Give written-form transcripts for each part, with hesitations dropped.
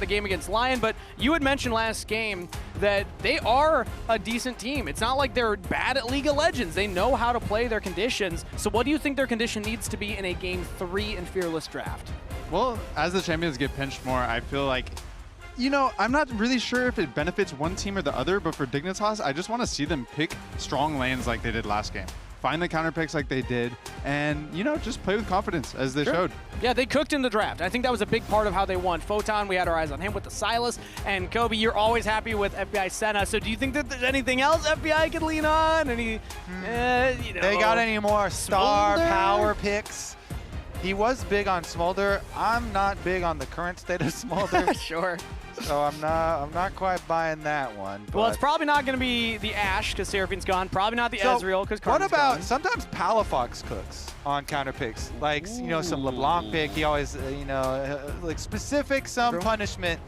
a game against Lion, but you had mentioned last game that they are a decent team. It's not like they're bad at League of Legends. They know how to play their conditions. So what do you think their condition needs to be in a Game 3 in Fearless Draft? Well, as the champions get pinched more, I feel like, you know, I'm not really sure if it benefits one team or the other, but for Dignitas, I just want to see them pick strong lanes like they did last game. Find the counter picks like they did, and, you know, just play with confidence as they showed. Yeah, they cooked in the draft. I think that was a big part of how they won. Photon, we had our eyes on him with the Silas, and Kobe, you're always happy with FBI Senna, so do you think that there's anything else FBI could lean on? Any, you know, they got any more star power picks? He was big on Smolder. I'm not big on the current state of Smolder. Sure. So I'm not quite buying that one. Well, it's probably not going to be the Ashe because Seraphine's gone. Probably not the Ezreal because Karma's What about gone. sometimes Palafox cooks on counter picks, like you know, some LeBlanc pick. He always you know, like specific some punishment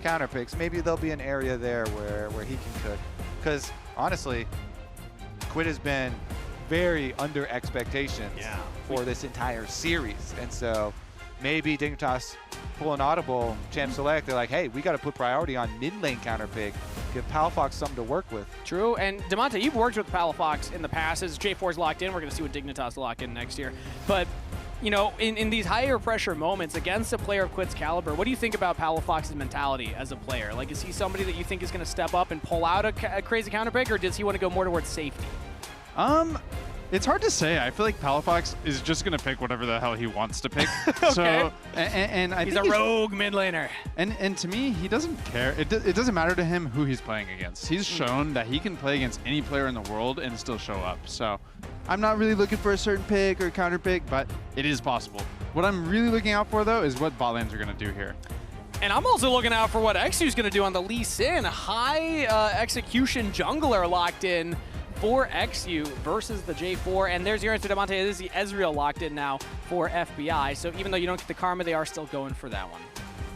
counter picks. Maybe there'll be an area there where he can cook. Because honestly, QUID has been very under expectations for this entire series, and so maybe Dignitas pull an audible, champ select. They're like, hey, we got to put priority on mid lane counter pick. Give Palafox something to work with. True, and Demonte, you've worked with Palafox in the past. As J4's locked in, we're going to see what Dignitas lock in next year. But, you know, in these higher pressure moments against a player of QUID's caliber, what do you think about Palafox's mentality as a player? Like, is he somebody that you think is going to step up and pull out a crazy counter pick, or does he want to go more towards safety? It's hard to say. I feel like Palafox is just going to pick whatever the hell he wants to pick. Okay. So, and I he's think a rogue mid laner. And to me, he doesn't care. It doesn't matter to him who he's playing against. He's shown that he can play against any player in the world and still show up. So I'm not really looking for a certain pick or counter pick, but it is possible. What I'm really looking out for, though, is what bot lanes are going to do here. And I'm also looking out for what eXyu's going to do on the Lee Sin. High execution jungler locked in for eXyu versus the J4, and there's your answer, Demonte. It is the Ezreal locked in now for FBI, so even though you don't get the Karma, they are still going for that one.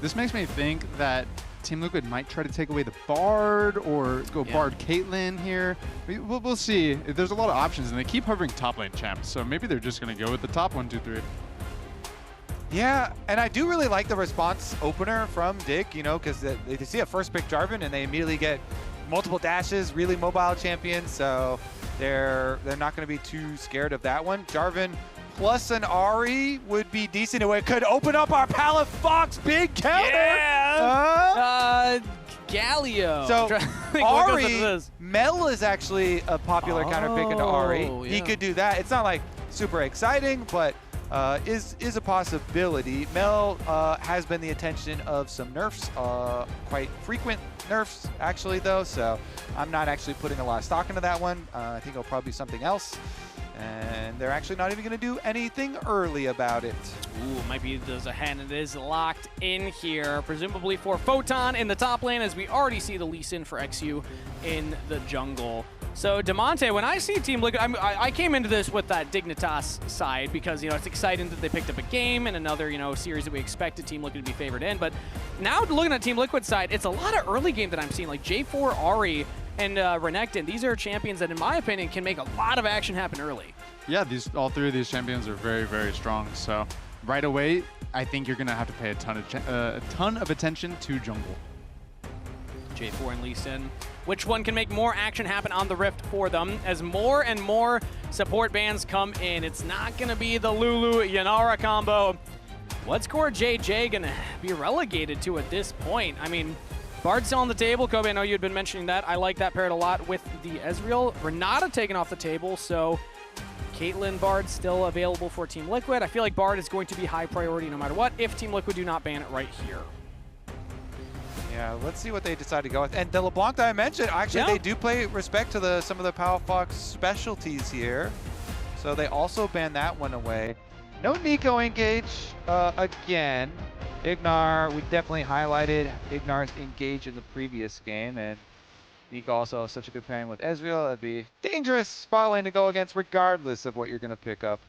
This makes me think that Team Liquid might try to take away the Bard or go Bard Caitlyn here. We'll see. There's a lot of options, and they keep hovering top lane champs, so maybe they're just going to go with the top 1, 2, 3. Yeah, and I do really like the response opener from Dig, you know, because they see a first pick Jarvan, and they immediately get multiple dashes, really mobile champions, so they're not going to be too scared of that one. Jarvan plus an Ahri would be decent. It could open up our Palafox big counter. Yeah. Galio. So Ahri, Mel is actually a popular counter pick into Ahri. Yeah. He could do that. It's not like super exciting, but is a possibility. Mel has been the attention of some nerfs, quite frequent nerfs actually though, so I'm not actually putting a lot of stock into that one. I think it'll probably be something else, and they're actually not even going to do anything early about it. Ooh, might be the Zaahen. It is locked in here, presumably for Photon in the top lane, as we already see the Lee Sin for eXyu in the jungle. So, Demonte, when I see Team Liquid, I came into this with that Dignitas side because, you know, it's exciting that they picked up a game and another, you know, series that we expected Team Liquid to be favored in. But now looking at Team Liquid side, it's a lot of early game that I'm seeing, like J4, Ahri, and Renekton. These are champions that, in my opinion, can make a lot of action happen early. Yeah, all three of these champions are very, very strong. So right away, I think you're going to have to pay a ton of attention to jungle. J4 and Lee Sin. Which one can make more action happen on the Rift for them as more and more support bans come in? It's not going to be the Lulu Yanara combo. What's CoreJJ going to be relegated to at this point? I mean, Bard's still on the table. Kobe, I know you had been mentioning that. I like that paired a lot with the Ezreal. Renata taken off the table, so Caitlyn Bard still available for Team Liquid. I feel like Bard is going to be high priority no matter what if Team Liquid do not ban it right here. Yeah, let's see what they decide to go with. And the LeBlanc that I mentioned, actually they do pay respect to some of the Palafox specialties here. So they also banned that one away. No Nico engage again. Ignar, we definitely highlighted Ignar's engage in the previous game, and Nico also has such a good pairing with Ezreal. That'd be dangerous spot lane to go against regardless of what you're going to pick up.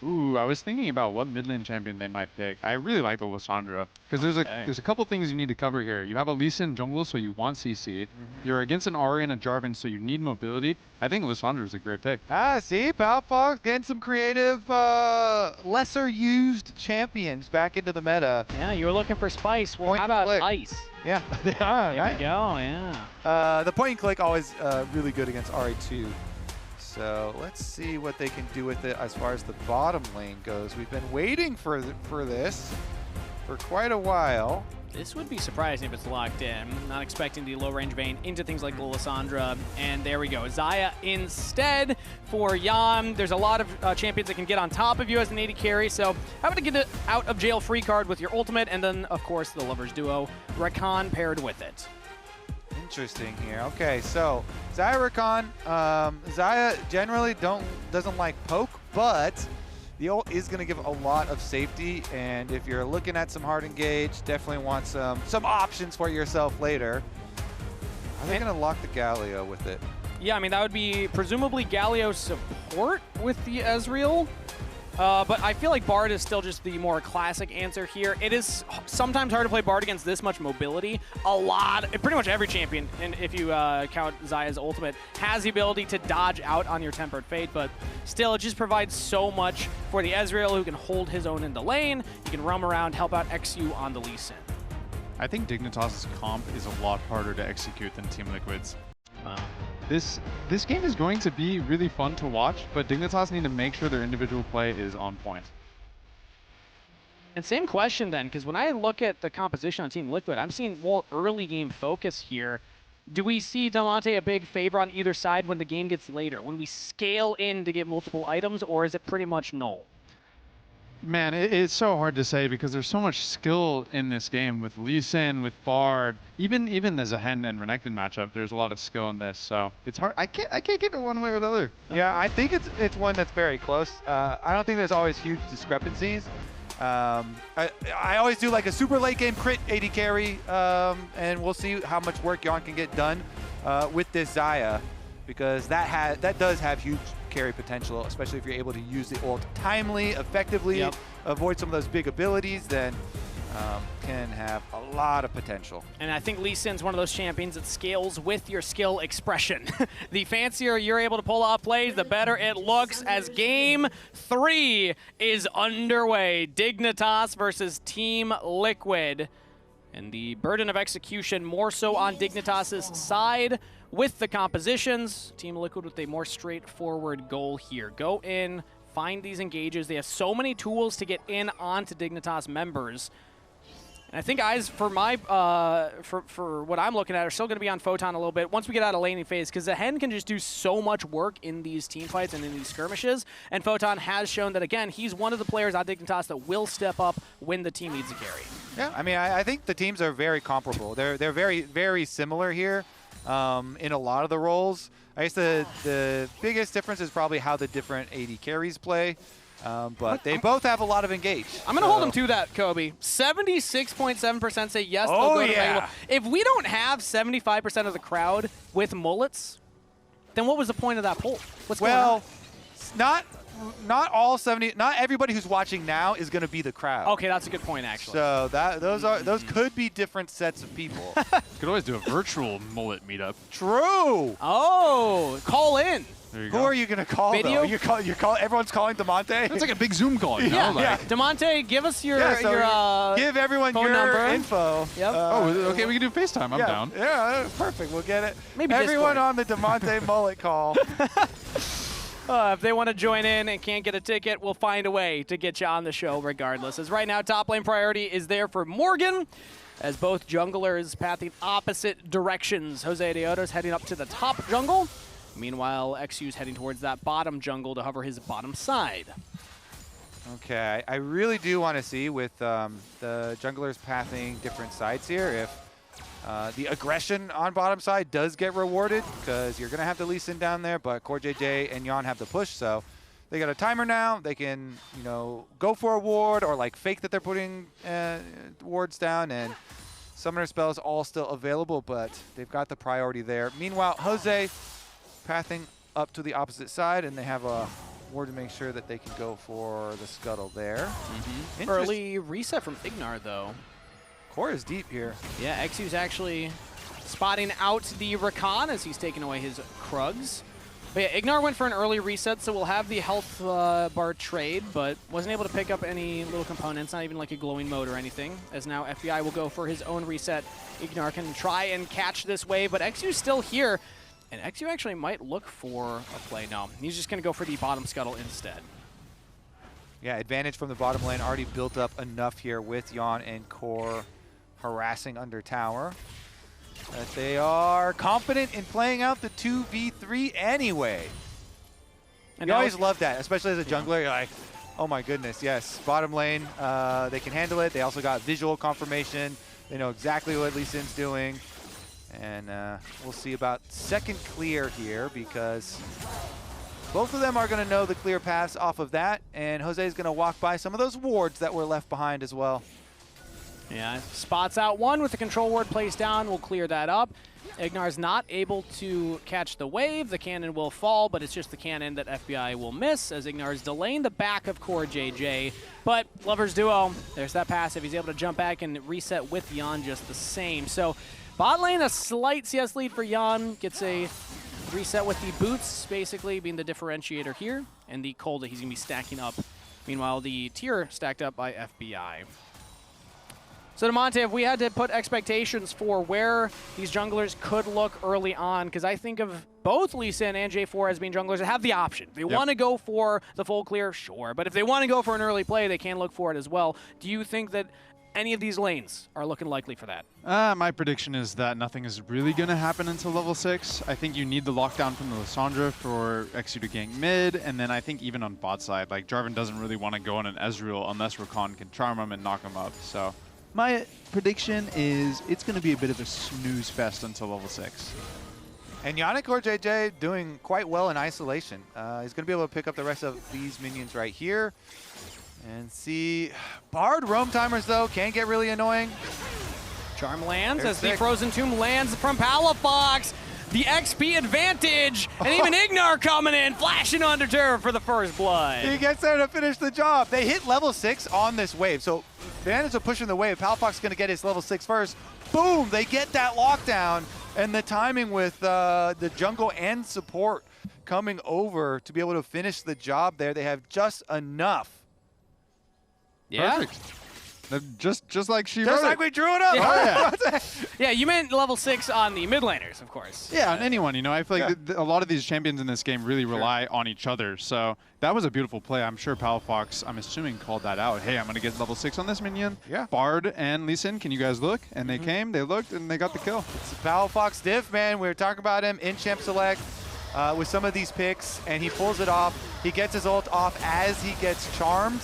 Ooh, I was thinking about what mid lane champion they might pick. I really like the Lissandra because there's a couple things you need to cover here. You have a Lee Sin jungle, so you want CC. You're against an Ahri and a Jarvan, so you need mobility. I think Lissandra is a great pick. Ah, see, Palafox getting some creative, lesser used champions back into the meta. Yeah, you were looking for spice. Well, Point how about click. ice? Yeah, they are. There we go, yeah. The point and click always really good against RE2. So let's see what they can do with it as far as the bottom lane goes. We've been waiting for this for quite a while. This would be surprising if it's locked in. Not expecting the low-range Vayne into things like Lissandra. And there we go. Xayah instead for Yeon. There's a lot of champions that can get on top of you as an AD carry, so how about to get an out-of-jail-free card with your ultimate, and then, of course, the Lovers Duo, Rakan paired with it. Interesting here. Okay, so Xayah Rakan. Xayah generally doesn't like poke, but the ult is going to give a lot of safety, and if you're looking at some hard engage, definitely want some options for yourself later. Are they going to lock the Galio with it? Yeah, I mean, that would be presumably Galio support with the Ezreal. But I feel like Bard is still just the more classic answer here. It is sometimes hard to play Bard against this much mobility. Pretty much every champion, and if you count Xayah's ultimate, has the ability to dodge out on your Tempered Fate, but still it just provides so much for the Ezreal, who can hold his own in the lane. He can roam around, help out eXyu on the Lee Sin. I think Dignitas' comp is a lot harder to execute than Team Liquid's. Wow. This game is going to be really fun to watch, but Dignitas need to make sure their individual play is on point. And same question then, because when I look at the composition on Team Liquid, I'm seeing more early game focus here. Do we see Damonte a big favor on either side when the game gets later? When we scale in to get multiple items, or is it pretty much null? Man, it's so hard to say because there's so much skill in this game with Lee Sin, with Bard, even the Zaahen and Renekton matchup. There's a lot of skill in this, so it's hard. I can't get it one way or the other. Yeah, I think it's one that's very close. I don't think there's always huge discrepancies. I always do like a super late game crit AD carry, and we'll see how much work Yeon can get done with this Xayah, because that does have huge carry potential, especially if you're able to use the ult timely, effectively, avoid some of those big abilities, then can have a lot of potential. And I think Lee Sin's one of those champions that scales with your skill expression. The fancier you're able to pull off plays, the better it looks, as Game 3 is underway. Dignitas versus Team Liquid. And the burden of execution more so on Dignitas' side with the compositions. Team Liquid with a more straightforward goal here. Go in, find these engages. They have so many tools to get in onto Dignitas members. And I think eyes for my for what I'm looking at are still going to be on Photon a little bit once we get out of laning phase, because Zaahen can just do so much work in these team fights and in these skirmishes. And Photon has shown that, again, he's one of the players on Dignitas that will step up when the team needs a carry. Yeah, I mean, I think the teams are very comparable. They're very, very similar here in a lot of the roles. I guess the biggest difference is probably how the different AD carries play. But they both have a lot of engage. I'm going to hold them to that, Kobe. 76.7% say yes. Oh, yeah. If we don't have 75% of the crowd with mullets, then what was the point of that poll? What's going on? Not all 70. Not everybody who's watching now is going to be the crowd. Okay, that's a good point, actually. So those could be different sets of people. You could always do a virtual mullet meetup. True. Oh, call in. Who are you going to call, Video? Though? Everyone's calling Damonte? It's like a big Zoom call, you know? Yeah. Damonte, give us your, give everyone phone your number. Info. Yep. Okay, we can do FaceTime. I'm down. Yeah, perfect. We'll get it. Maybe everyone Discord. on the Damonte mullet call. If they want to join in and can't get a ticket, we'll find a way to get you on the show regardless. As right now, top lane priority is there for Morgan, as both junglers pathing opposite directions. Josedeodo's heading up to the top jungle. Meanwhile, eXyu's heading towards that bottom jungle to hover his bottom side. Okay, I really do want to see with the junglers pathing different sides here if the aggression on bottom side does get rewarded, because you're going to have the Lee Sin down there, but CoreJJ and Yeon have the push, so they got a timer now. They can, go for a ward or like fake that they're putting wards down, and summoner spells all still available, but they've got the priority there. Meanwhile, Jose pathing up to the opposite side, and they have a Ward to make sure that they can go for the scuttle there. Early reset from Ignar, though. Core is deep here. Yeah, eXyu's actually spotting out the Rakan as he's taking away his Krugs. But yeah, Ignar went for an early reset, so we'll have the health bar trade, but wasn't able to pick up any little components, not even like a glowing mode or anything, as now FBI will go for his own reset. Ignar can try and catch this wave, but eXyu's still here, and eXyu actually might look for a play. No, he's just going to go for the bottom scuttle instead. Yeah, advantage from the bottom lane already built up enough here with Yeon and Core harassing under tower. That they are confident in playing out the 2v3 anyway. And you always love that, especially as a jungler. You're like, oh my goodness, yes. Bottom lane, they can handle it. They also got visual confirmation. They know exactly what Lee Sin's doing. And we'll see about second clear here because both of them are going to know the clear paths off of that. And Jose is going to walk by some of those wards that were left behind as well. Yeah, spots out one with the control ward placed down. We'll clear that up. Ignar's not able to catch the wave. The cannon will fall, but it's just the cannon that FBI will miss as Ignar is delaying the back of CoreJJ. But Lovers Duo, there's that passive. He's able to jump back and reset with Yeon just the same. So bot lane, a slight CS lead for Yeon. Gets a reset with the boots, basically being the differentiator here, and the cold that he's going to be stacking up. Meanwhile, the tier stacked up by FBI. So, Demonte, if we had to put expectations for where these junglers could look early on, because I think of both Lee Sin and J4 as being junglers that have the option. If they want to go for the full clear, sure. But if they want to go for an early play, they can look for it as well. Do you think that any of these lanes are looking likely for that? My prediction is that nothing is really going to happen until level 6. I think you need the lockdown from the Lissandra for eXyu to gank mid, and then I think even on bot side, like Jarvan doesn't really want to go on an Ezreal unless Rakan can charm him and knock him up. So my prediction is it's going to be a bit of a snooze fest until level 6. And Yeon and CoreJJ doing quite well in isolation. He's going to be able to pick up the rest of these minions right here. And see, Bard roam timers, though, can get really annoying. Charm lands as the Frozen Tomb lands from Palafox. The XP advantage, and even Ignar coming in, flashing under turret for the first blood. He gets there to finish the job. They hit level 6 on this wave, so advantage of pushing the wave. Palafox is going to get his level 6 first. Boom, they get that lockdown, and the timing with the jungle and support coming over to be able to finish the job there. They have just enough. Yeah. Perfect. Just like she Just wrote like it. we drew it up. Oh, yeah. Yeah, you meant level 6 on the mid laners, of course. Yeah, on anyone, you know. I feel like a lot of these champions in this game really rely on each other. So that was a beautiful play. I'm sure Palafox, I'm assuming, called that out. Hey, I'm going to get level 6 on this minion. Yeah. Bard and Lee Sin, can you guys look? And they came, they looked, and they got the kill. It's a Palafox diff, man. We were talking about him in Champ Select with some of these picks, and he pulls it off. He gets his ult off as he gets charmed.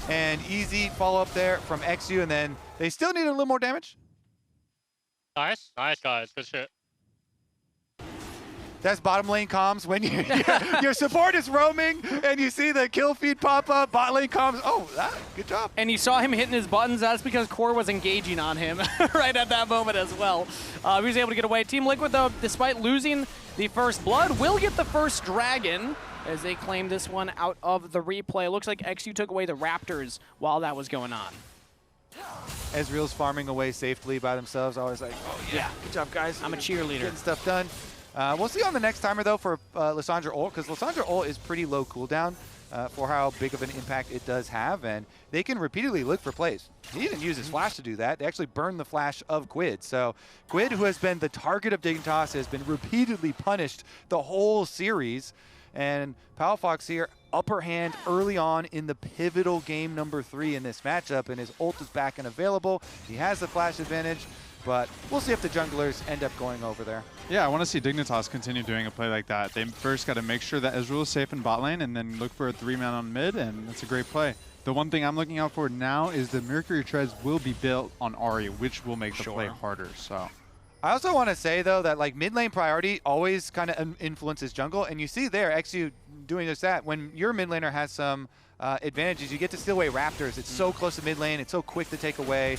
And easy follow-up there from eXyu, and then they still need a little more damage. Nice, nice guys, good shit. That's bottom lane comms when your support is roaming and you see the kill feed pop up, bot lane comms. Oh, good job. And you saw him hitting his buttons. That's because Core was engaging on him right at that moment as well. He was able to get away. Team Liquid, though, despite losing the first blood, will get the first dragon as they claim this one out of the replay. It looks like eXyu took away the Raptors while that was going on. Ezreal's farming away safely by themselves. Always like, oh yeah, good job, guys. I'm a cheerleader. Getting stuff done. We'll see on the next timer, though, for Lissandra ult, because Lissandra ult is pretty low cooldown for how big of an impact it does have, and they can repeatedly look for plays. He didn't use his flash to do that. They actually burned the flash of QUID. So QUID, who has been the target of Dignitas, has been repeatedly punished the whole series. And Palafox here, upper hand early on in the pivotal game number 3 in this matchup, and his ult is back and available. He has the flash advantage, but we'll see if the junglers end up going over there. Yeah, I want to see Dignitas continue doing a play like that. They first got to make sure that Ezreal is safe in bot lane and then look for a 3-man on mid, and that's a great play. The one thing I'm looking out for now is the Mercury Treads will be built on Ahri, which will make the play harder. So I also want to say, though, that like mid lane priority always kind of influences jungle, and you see there eXyu doing just that. When your mid laner has some advantages, you get to steal away Raptors. It's so close to mid lane. It's so quick to take away.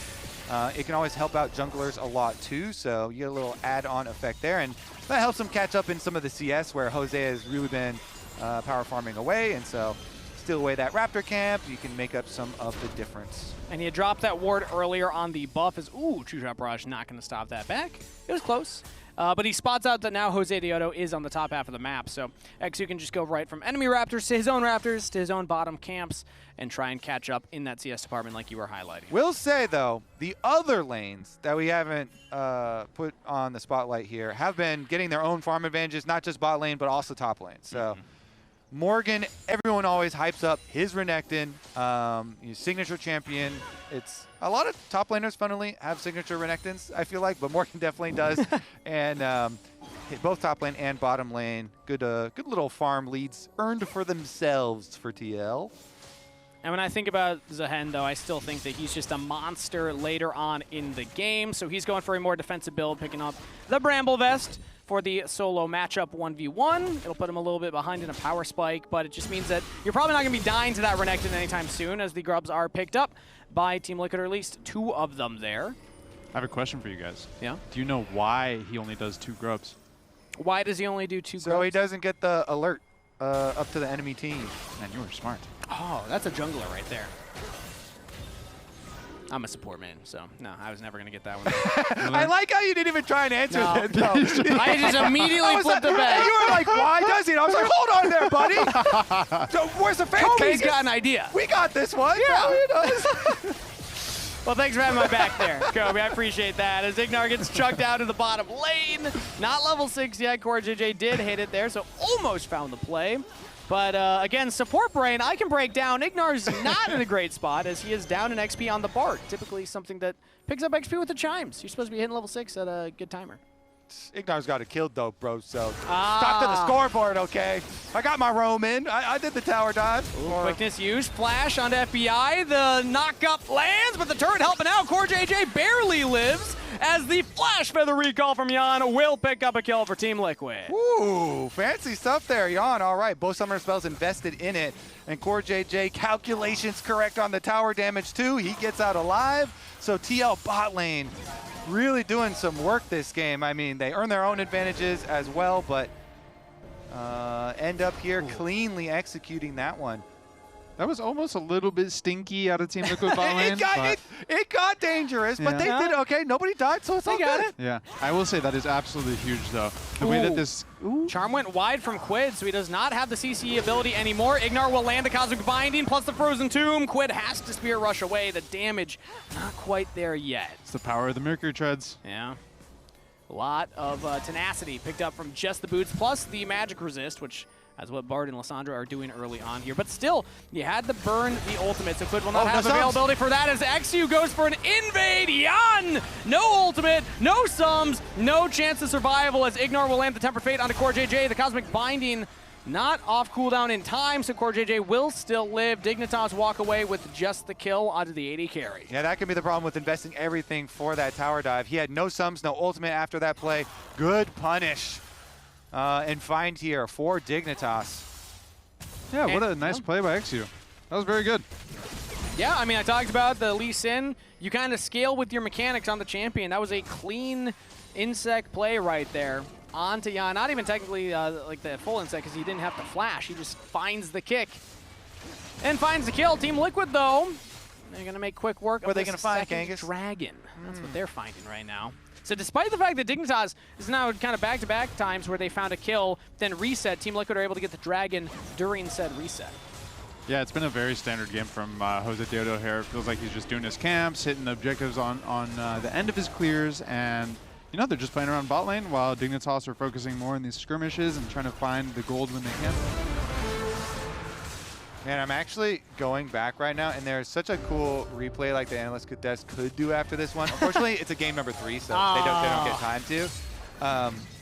It can always help out junglers a lot, too, so you get a little add-on effect there, and that helps them catch up in some of the CS where Jose has really been power farming away, and so steal away that Raptor camp, you can make up some of the difference. And he had dropped that ward earlier on the buff as, ooh, True Shot Barrage not going to stop that back. It was close. But he spots out that now Josedeodo is on the top half of the map, so eXyu can just go right from enemy Raptors to his own bottom camps and try and catch up in that CS department like you were highlighting. Will say, though, the other lanes that we haven't put on the spotlight here have been getting their own farm advantages, not just bot lane, but also top lane. So Morgan, everyone always hypes up his Renekton, his signature champion. It's a lot of top laners, funnily, have signature Renektons, I feel like, but Morgan definitely does. And both top lane and bottom lane, good little farm leads earned for themselves for TL. And when I think about Zaahen, though, I still think that he's just a monster later on in the game. So he's going for a more defensive build, picking up the Bramble Vest for the solo matchup 1v1. It'll put him a little bit behind in a power spike, but it just means that you're probably not going to be dying to that Renekton anytime soon, as the grubs are picked up by Team Liquid, or at least 2 of them there. I have a question for you guys. Yeah? Do you know why he only does 2 grubs? Why does he only do 2 grubs? So he doesn't get the alert up to the enemy team. Man, you were smart. Oh, that's a jungler right there. I'm a support man, so no, I was never going to get that one. I like how you didn't even try and answer that, though. I just immediately flipped the bag. You were like, why does he? And I was like, hold on there, buddy. So where's the fan? Kobe's got an idea. We got this one. Yeah. He does. Well, thanks for having my back there, Kobe. I appreciate that. As Ignar gets chucked out of the bottom lane. Not level 6 yet. CoreJJ did hit it there, so almost found the play. But again, support brain, I can break down. Ignar's not in a great spot as he is down in XP on the Bard. Typically something that picks up XP with the chimes. You're supposed to be hitting level 6 at a good timer. Ignar's got it killed, though, bro, so stop to the scoreboard, okay? I got my roam in. I did the tower dive. Quickness used. Flash onto FBI. The knock-up lands, but the turret helping out. CoreJJ barely lives as the flash feather recall from Yeon will pick up a kill for Team Liquid. Ooh, fancy stuff there, Yeon. All right, both summoner spells invested in it. And CoreJJ, calculations correct on the tower damage, too. He gets out alive. So TL bot lane really doing some work this game. I mean, they earn their own advantages as well, but end up here cleanly executing that one. That was almost a little bit stinky out of Team Liquid bot lane. it got dangerous, but they did okay. Nobody died, so it's all good. Yeah, I will say that is absolutely huge, though. The way that this... Charm went wide from QUID, so he does not have the CCE ability anymore. Ignar will land the Cosmic Binding plus the Frozen Tomb. QUID has to Spirit Rush away. The damage not quite there yet. It's the power of the Mercury Treads. Yeah. A lot of tenacity picked up from just the boots, plus the magic resist, which that's what Bard and Lissandra are doing early on here. But still, you had to burn the ultimate, so QUID will not have availability for that as eXyu goes for an invade. Yeon! No ultimate, no sums, no chance of survival as Ignar will land the Temper Fate onto CoreJJ. The Cosmic Binding not off cooldown in time, so CoreJJ will still live. Dignitas walk away with just the kill onto the AD carry. Yeah, that could be the problem with investing everything for that tower dive. He had no sums, no ultimate after that play. Good punish. And find here for Dignitas. Yeah, what a nice play by eXyu. That was very good. Yeah, I mean, I talked about the Lee Sin. You kind of scale with your mechanics on the champion. That was a clean insect play right there onto Yeon. Not even technically like the full insect because he didn't have to flash. He just finds the kick and finds the kill. Team Liquid, though, they're going to make quick work of they going to find, Kangas? Dragon. That's what they're finding right now. So despite the fact that Dignitas is now kind of back-to-back times where they found a kill, then reset, Team Liquid are able to get the Dragon during said reset. Yeah, it's been a very standard game from Josedeodo here. It feels like he's just doing his camps, hitting the objectives on the end of his clears, and you know, they're just playing around bot lane while Dignitas are focusing more on these skirmishes and trying to find the gold when they can. Man, I'm actually going back right now, and there's such a cool replay like the analyst desk could do after this one. Unfortunately, it's a game number 3, so they don't get time to.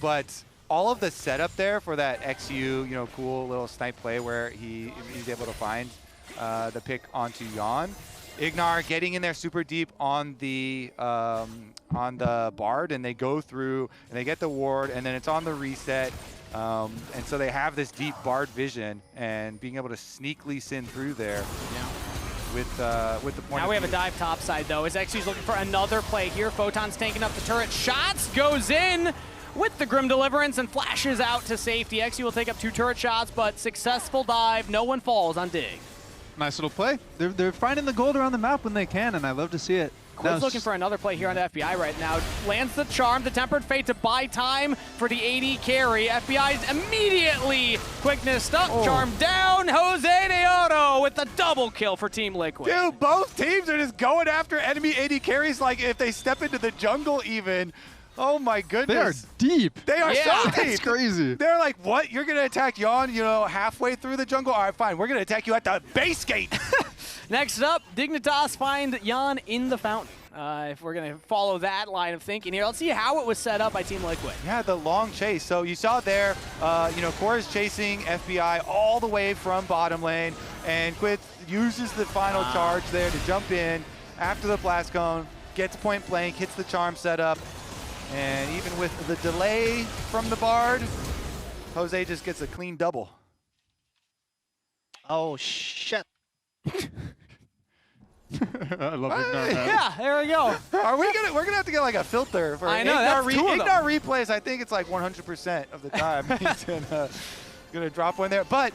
But all of the setup there for that eXyu, you know, cool little snipe play where he's able to find the pick onto Yeon. Ignar getting in there super deep on the Bard, and they go through and they get the ward, and then it's on the reset. And so they have this deep Bard vision and being able to sneakily sin through there with the point. Now we have a dive topside though as eXyu's looking for another play here. Photon's tanking up the turret. Shots goes in. with the Grim Deliverance and flashes out to safety. eXyu will take up 2 turret shots, but successful dive. No one falls on Dig. Nice little play. They're finding the gold around the map when they can, and I love to see it. QUID's looking for another play here on the FBI right now. Lands the charm, the Tempered Fate to buy time for the AD carry. FBI's immediately quickness stuck, charm down. Josedeodo with the double kill for Team Liquid. Dude, both teams are just going after enemy AD carries like if they step into the jungle even. Oh my goodness. They are deep. They are so deep. That's crazy. They're like, what? You're going to attack Yeon, you know, halfway through the jungle? All right, fine. We're going to attack you at the base gate. Next up, Dignitas find Yeon in the fountain. If we're going to follow that line of thinking here, let's see how it was set up by Team Liquid. Yeah, the long chase. So you saw there, you know, Core is chasing FBI all the way from bottom lane, and QUID uses the final charge there to jump in after the blast cone, gets point blank, hits the charm setup, and even with the delay from the Bard, Jose just gets a clean double. Oh, shit. I love ignoring that. Yeah, there we go. Are we gonna? We're gonna have to get like a filter for I know, that's two of them. ignore replays. I think it's like 100% of the time he's gonna drop one there. But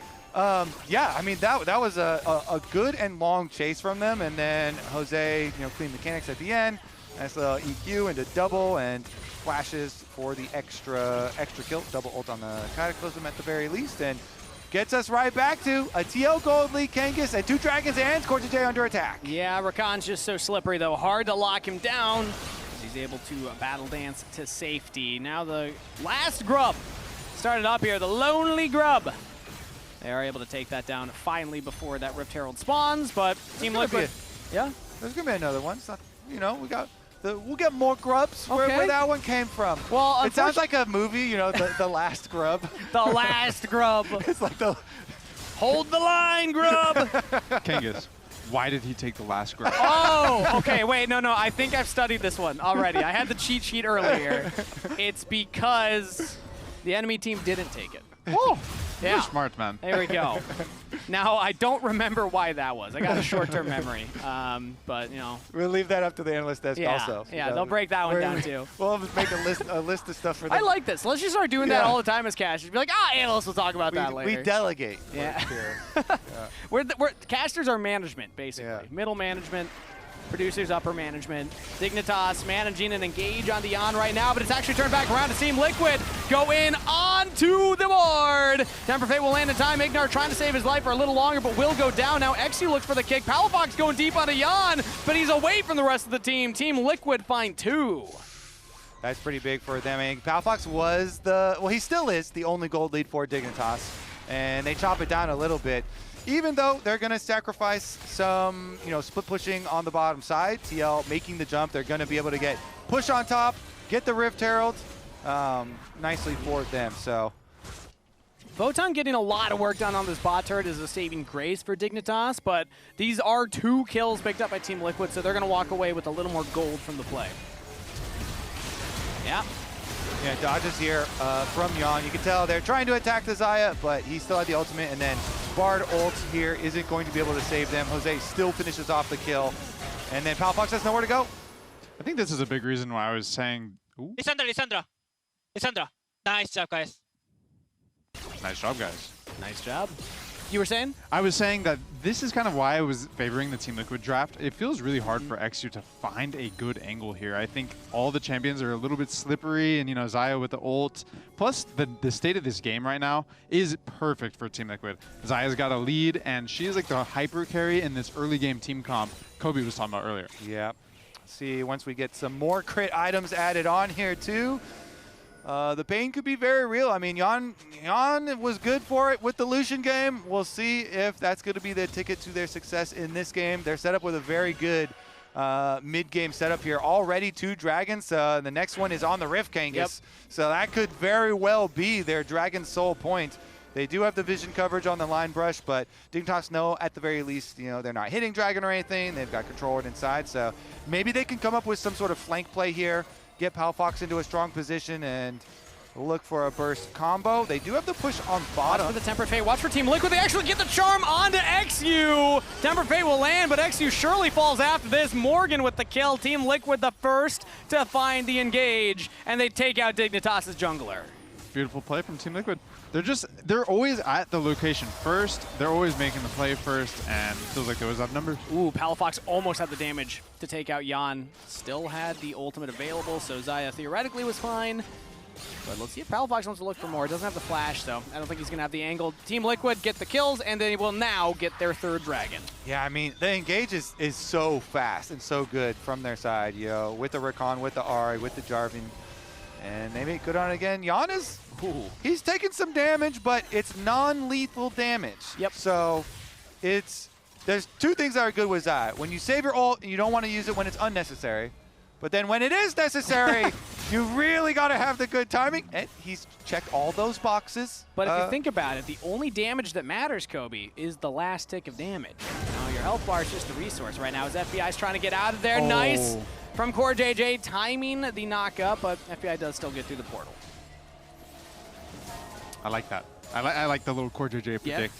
yeah, I mean that was a good and long chase from them, and then Jose, you know, clean mechanics at the end. Nice little EQ into double and flashes for the extra kill. Double ult on the Cataclysm at the very least, and gets us right back to a TL Gold League Kangas and 2 Dragons and CoreJJ under attack. Yeah, Rakan's just so slippery though. Hard to lock him down. He's able to battle dance to safety. Now the last grub started up here, the lonely grub. They are able to take that down finally before that Rift Herald spawns, but Team Liquid. Yeah, there's gonna be another one. It's not, you know, we'll get more grubs where that one came from. Well, it sounds like a movie, you know, the last grub. The last grub. It's like the hold the line, grub. Kangas, why did he take the last grab? Oh, okay, wait, no, I think I've studied this one already. I had the cheat sheet earlier. It's because the enemy team didn't take it. Oh, yeah. you're smart, man. There we go. Now, I don't remember why that was. I got a short-term memory, but, you know. We'll leave that up to the analyst desk also. Yeah, they'll break that one down, too. We'll make a list of stuff for them. I like this. Let's just start doing that all the time as casters. Be like, analysts will talk about that later. We delegate. Yeah. We're casters are management, basically. Yeah. Middle management. Producers, upper management. Dignitas managing an engage on Yeon right now, but it's actually turned back around to Team Liquid. Go in onto the board. Temper Fate will land in time. Ignar trying to save his life for a little longer, but will go down. Now eXyu looks for the kick. Palafox going deep onto Yeon, but he's away from the rest of the team. Team Liquid find 2. That's pretty big for them. I mean, Palafox was he still is the only gold lead for Dignitas, and they chop it down a little bit. Even though they're going to sacrifice some, you know, split pushing on the bottom side, TL making the jump, they're going to be able to get push on top, get the Rift Herald nicely for them. So Photon getting a lot of work done on this bot turret is a saving grace for Dignitas, but these are 2 kills picked up by Team Liquid, so they're going to walk away with a little more gold from the play. Yeah. Yeah, dodges here from Yeon. You can tell they're trying to attack the Xayah, but he still had the ultimate, and then Bard ult here isn't going to be able to save them. Jose still finishes off the kill, and then Palafox has nowhere to go. I think this is a big reason why I was saying... Ooh. Lissandra. Nice job, guys. Nice job, guys. Nice job. You were saying? I was saying that this is kind of why I was favoring the Team Liquid draft. It feels really hard for eXyu to find a good angle here. I think all the champions are a little bit slippery, and, you know, Xayah with the ult. Plus, the state of this game right now is perfect for Team Liquid. Xayah's got a lead, and she's like the hyper carry in this early game team comp Kobe was talking about earlier. Yeah. See, once we get some more crit items added on here, too, the pain could be very real. I mean, Yeon was good for it with the Lucian game. We'll see if that's going to be the ticket to their success in this game. They're set up with a very good mid-game setup here. Already 2 dragons. The next one is on the Rift Kangas. Yep. So that could very well be their Dragon Soul point. They do have the vision coverage on the line brush, but Dignitas know at the very least, you know, they're not hitting Dragon or anything. They've got control inside. So maybe they can come up with some sort of flank play here, get Palafox into a strong position, and look for a burst combo. They do have the push on Watch bottom. for the Tempered Fate. Watch for Team Liquid. They actually get the charm onto eXyu. Tempered Fate will land, but eXyu surely falls after this. Morgan with the kill. Team Liquid the first to find the engage, and they take out Dignitas' jungler. Beautiful play from Team Liquid. They're always at the location first. They're always making the play first, and feels like there was outnumbers. Ooh, Palafox almost had the damage to take out Yeon. Still had the ultimate available, so xayah theoretically was fine. But let's see if Palafox wants to look for more. Doesn't have the flash, though. I don't think he's going to have the angle. Team Liquid get the kills, and they will now get their third dragon. Yeah, I mean, the engage is so fast and so good from their side, you know, with the Rakan, with the Ahri, with the Jarvan. And they make good on it again. Yeon is, he's taking some damage, but it's non-lethal damage. Yep. So there's two things that are good with Zaahen. When you save your ult, you don't want to use it when it's unnecessary. But then when it is necessary, you really got to have the good timing. And he's checked all those boxes. But if you think about it, the only damage that matters, Kobe, is the last tick of damage. Now, your health bar is just a resource right now as FBI's trying to get out of there. Oh. Nice from CoreJJ, timing the knock-up, but FBI does still get through the portal. I like that. I like the little CoreJJ predict.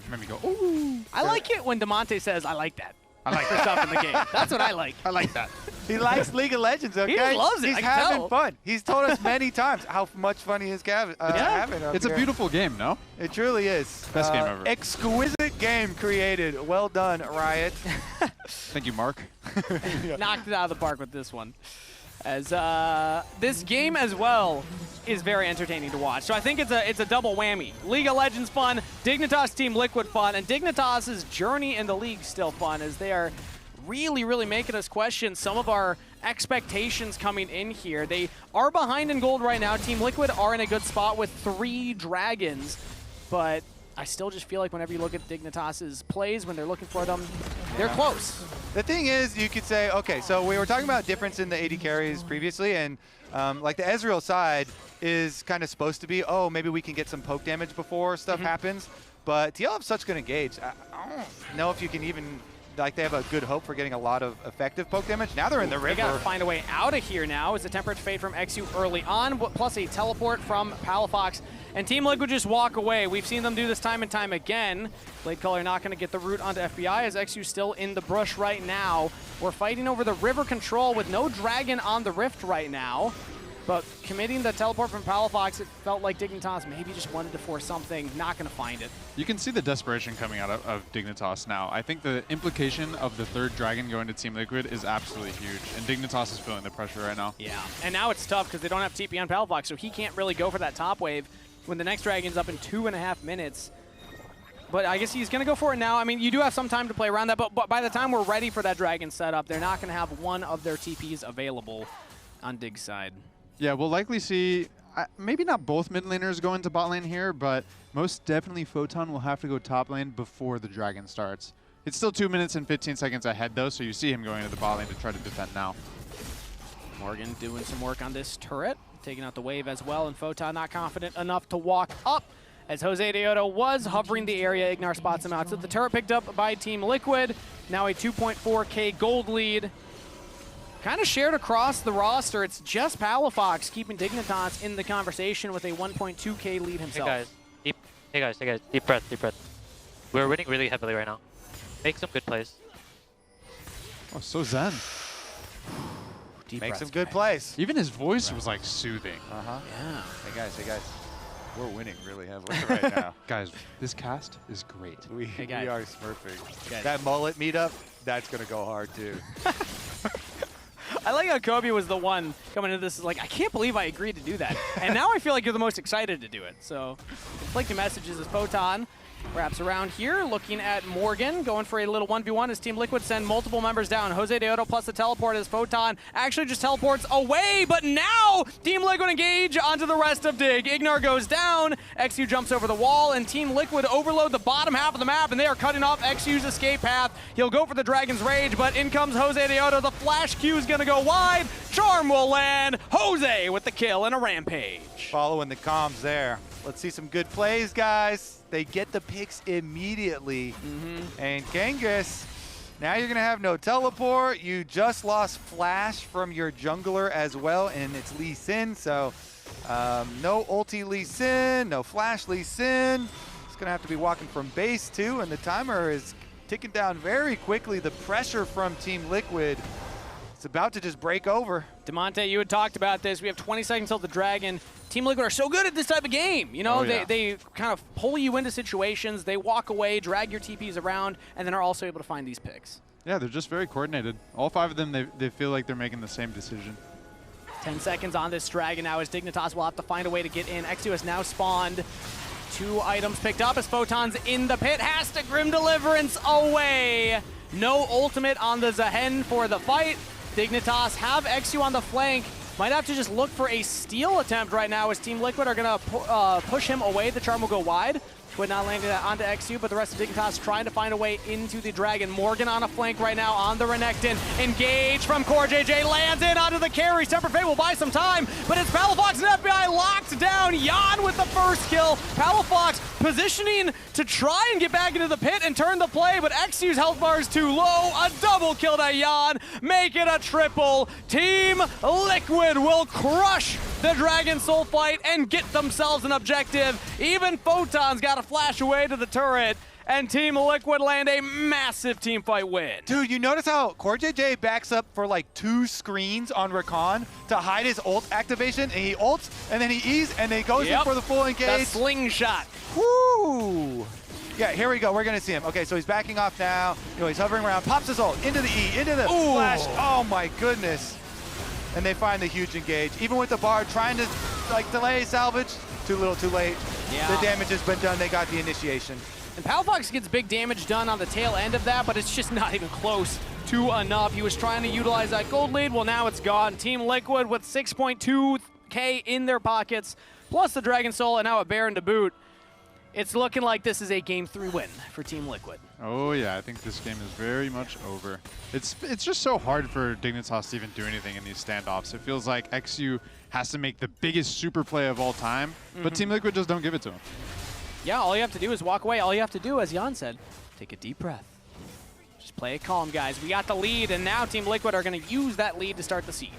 Made me go, ooh. I like it when DeMonte says, I like that. I like For stuff in the game. That's what I like. I like that. He likes League of Legends, okay? He just loves it, He's I can having tell. fun. He's told us many times how much fun he is having up It's a here. beautiful game, no? It truly is. Best game ever. Exquisite game created. Well done, Riot. Thank you, Mark. Knocked it out of the park with this one. As this game as well is very entertaining to watch. So I think it's a double whammy. League of Legends fun, Dignitas Team Liquid fun, and Dignitas' journey in the league still fun as they are really making us question some of our expectations coming in here. They are behind in gold right now. Team Liquid are in a good spot with 3 dragons, but I still just feel like whenever you look at Dignitas' plays, when they're looking for them, they're close. The thing is, you could say, okay, so we were talking about difference in the AD carries previously, and like the Ezreal side is kind of supposed to be, oh, maybe we can get some poke damage before stuff happens, but TL have such good engage. I don't know if you can even, like, they have a good hope for getting a lot of effective poke damage. Now they're in the river. They gotta find a way out of here now. It's a Tempered Fate from eXyu early on, plus a teleport from Palafox. And Team Liquid just walk away. We've seen them do this time and time again. Blade Color not gonna get the root onto FBI as eXyu still in the brush right now. We're fighting over the river control with no dragon on the rift right now. But committing the teleport from Palafox, it felt like Dignitas maybe just wanted to force something, not gonna find it. You can see the desperation coming out of Dignitas now. I think the implication of the 3rd dragon going to Team Liquid is absolutely huge, and Dignitas is feeling the pressure right now. Yeah, and now it's tough because they don't have TP on Palafox, so he can't really go for that top wave when the next dragon's up in 2.5 minutes. But I guess he's going to go for it now. I mean, you do have some time to play around that, but by the time we're ready for that dragon setup, they're not going to have one of their TPs available on Dig's side. Yeah, we'll likely see, maybe not both mid laners go into bot lane here, but most definitely Photon will have to go top lane before the dragon starts. It's still 2 minutes and 15 seconds ahead, though, so you see him going to the bot lane to try to defend now. Morgan doing some work on this turret, taking out the wave as well, and Photon not confident enough to walk up as Josedeodo was hovering the area. Ignar spots him out. So the turret picked up by Team Liquid. Now a 2.4K gold lead. Kind of shared across the roster. It's just Palafox keeping Dignitas in the conversation with a 1.2K lead himself. Hey guys, deep breath. We're winning really heavily right now. Make some good plays. Oh, so zen. Deep Make breaths, some good guys. plays. Even his voice was like soothing. Yeah. Hey guys. We're winning really heavily right now. Guys, this cast is great. We guys. are smurfing. Guys. That mullet meetup, that's going to go hard too. I like how Kobe was the one coming into this is like, I can't believe I agreed to do that. And now I feel like you're the most excited to do it. So, like the messages as Photon wraps around here, looking at Morgan, going for a little 1v1 as Team Liquid send multiple members down. Josedeodo plus the teleport as Photon actually just teleports away, but now Team Liquid engage onto the rest of Dig. Ignar goes down, eXyu jumps over the wall, and Team Liquid overload the bottom half of the map, and they are cutting off eXyu's escape path. He'll go for the Dragon's Rage, but in comes Josedeodo. The flash Q is gonna go wide. Charm will land. Jose with the kill and a rampage. Following the comms there. Let's see some good plays, guys. They get the picks immediately. And Kangas, now you're going to have no teleport. You just lost flash from your jungler as well, and it's Lee Sin. So No ulti Lee Sin, no flash Lee Sin. It's going to have to be walking from base too, and the timer is ticking down very quickly. The pressure from Team Liquid, it's about to just break over. DeMonte, you had talked about this. We have 20 seconds till the Dragon. Team Liquid are so good at this type of game. You know, they kind of pull you into situations. They walk away, drag your TPs around, and then are also able to find these picks. Yeah, they're just very coordinated. All 5 of them, they feel like they're making the same decision. 10 seconds on this Dragon now as Dignitas will have to find a way to get in. eXyu has now spawned. 2 items picked up as Photon's in the pit. Has to Grim Deliverance away. No ultimate on the Zaahen for the fight. Dignitas have eXyu on the flank. Might have to just look for a steal attempt right now as Team Liquid are going to push him away. The charm will go wide. QUID not landing that onto eXyu, but the rest of Dignitas trying to find a way into the Dragon. Morgan on a flank right now on the Renekton. Engage from CoreJJ, lands in onto the carry. Temper Fate will buy some time, but it's Palafox and FBI locked down. Yeon with the first kill. Palafox positioning to try and get back into the pit and turn the play, but eXyu's health bar is too low. A double kill to Yeon, make it a triple. Team Liquid will crush the Dragon Soul fight and get themselves an objective. Even Photon's got to flash away to the turret, and Team Liquid land a massive team fight win. Dude, you notice how CoreJJ backs up for like 2 screens on Rakan to hide his ult activation, and he ults, and then he E's, and then he goes in for the full engage. The slingshot. Woo! Yeah, here we go. We're going to see him. Okay, so he's backing off now. You know, he's hovering around, pops his ult, into the E, into the flash. Oh my goodness. And they find the huge engage. Even with the Bard trying to like delay salvage, too little, too late. Yeah. The damage has been done. They got the initiation. And Palafox gets big damage done on the tail end of that, but it's just not even close to enough. He was trying to utilize that gold lead. Well, now it's gone. Team Liquid with 6.2K in their pockets, plus the Dragon Soul and now a Baron to boot. It's looking like this is a Game 3 win for Team Liquid. Oh yeah, I think this game is very much over. It's just so hard for Dignitas to even do anything in these standoffs. It feels like eXyu has to make the biggest super play of all time, but Team Liquid just don't give it to him. Yeah, all you have to do is walk away. All you have to do, as Yeon said, take a deep breath. Just play it calm, guys. We got the lead, and now Team Liquid are going to use that lead to start the siege.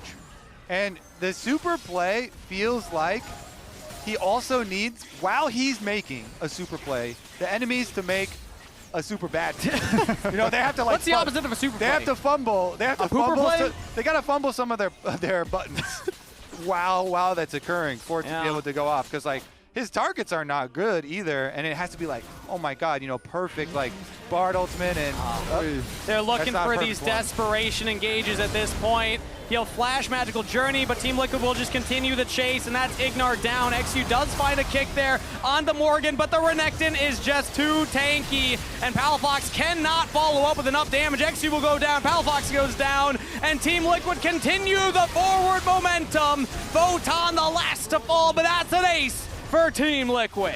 And the super play feels like he also needs, while he's making a super play, the enemies to make a super bad. You know, they have to like. What's the opposite of a super play? They have to fumble. They have to fumble. They gotta fumble some of their buttons. Wow, that's occurring for it to be able to go off, because like his targets are not good either, and it has to be like, oh my god, you know, perfect like Bard ultimate, and they're looking for these desperation engages at this point. He'll flash Magical Journey, but Team Liquid will just continue the chase, and that's Ignar down. eXyu does find a kick there onto Morgan, but the Renekton is just too tanky, and Palafox cannot follow up with enough damage. eXyu will go down, Palafox goes down, and Team Liquid continue the forward momentum. Photon the last to fall, but that's an ace for Team Liquid.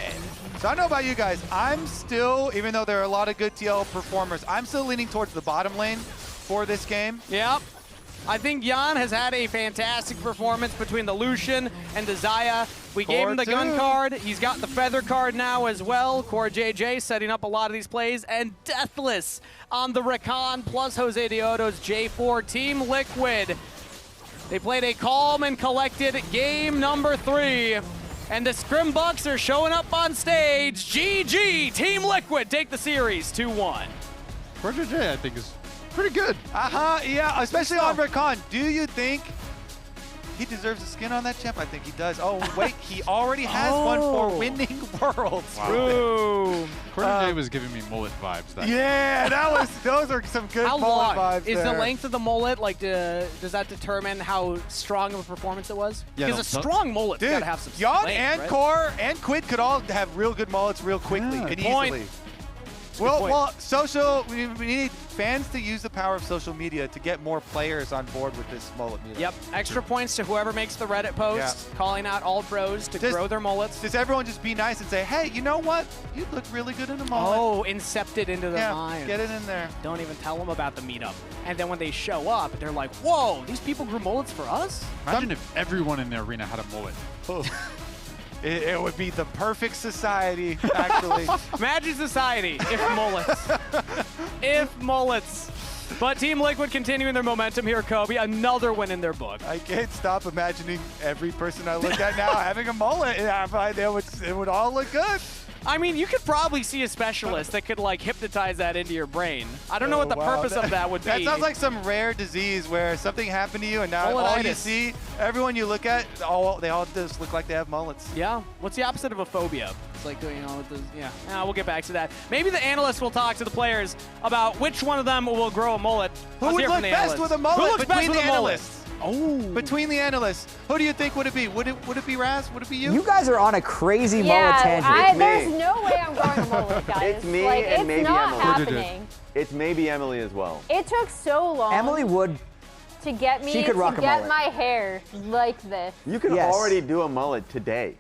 So I don't know about you guys, I'm still, even though there are a lot of good TL performers, I'm still leaning towards the bottom lane for this game. Yep. I think Yeon has had a fantastic performance between the Lucian and the Xayah. We gave him the gun card. He's got the feather card now as well. CoreJJ setting up a lot of these plays. And Deathless on the Rakan plus Josedeodo's J4. Team Liquid, they played a calm and collected game number 3. And the Scrimbucks are showing up on stage. GG! Team Liquid take the series 2-1. CoreJJ, I think, is pretty good. Yeah, especially on Rakan. Do you think he deserves a skin on that champ? I think he does. Oh, wait, he already has one for winning Worlds. Wow. Ooh. CoreJJ was giving me mullet vibes. Those are some good How mullet long vibes is there. the length of the mullet? Like, does that determine how strong of a performance it was? Yeah, because a strong mullet's Dude, got to have some Yeon length, and right? Core and QUID could all have real good mullets real quickly and easily. Well, social, we need fans to use the power of social media to get more players on board with this mullet meetup. Yep, extra points to whoever makes the Reddit post, calling out all pros to grow their mullets. Does everyone just be nice and say, hey, you know what? You look really good in a mullet. Oh, incepted into the mind. Get it in there. Don't even tell them about the meetup. And then when they show up, they're like, whoa, these people grew mullets for us? Imagine if everyone in the arena had a mullet. It would be the perfect society, actually. Imagine society if mullets. If mullets. But Team Liquid continuing their momentum here, Kobe. Another win in their book. I can't stop imagining every person I look at now having a mullet. It would all look good. I mean, you could probably see a specialist that could like hypnotize that into your brain. I don't know what the purpose of that would be. That sounds like some rare disease where something happened to you and now all you see, everyone you look at, they all just look like they have mullets. Yeah. What's the opposite of a phobia? It's like doing all of this. Yeah. We'll get back to that. Maybe the analysts will talk to the players about which one of them will grow a mullet. Who would look best with a mullet? Who looks best with a mullet? Oh. Between the analysts, who do you think would it be? Would it be Raz? Would it be you? You guys are on a crazy mullet tangent. There's no way I'm going a mullet, guys. It's me like, and maybe It's not Emily. happening. It's maybe Emily as well. It took so long. Emily would. To get me She could rock to a get mullet. my hair like this. You can already do a mullet today.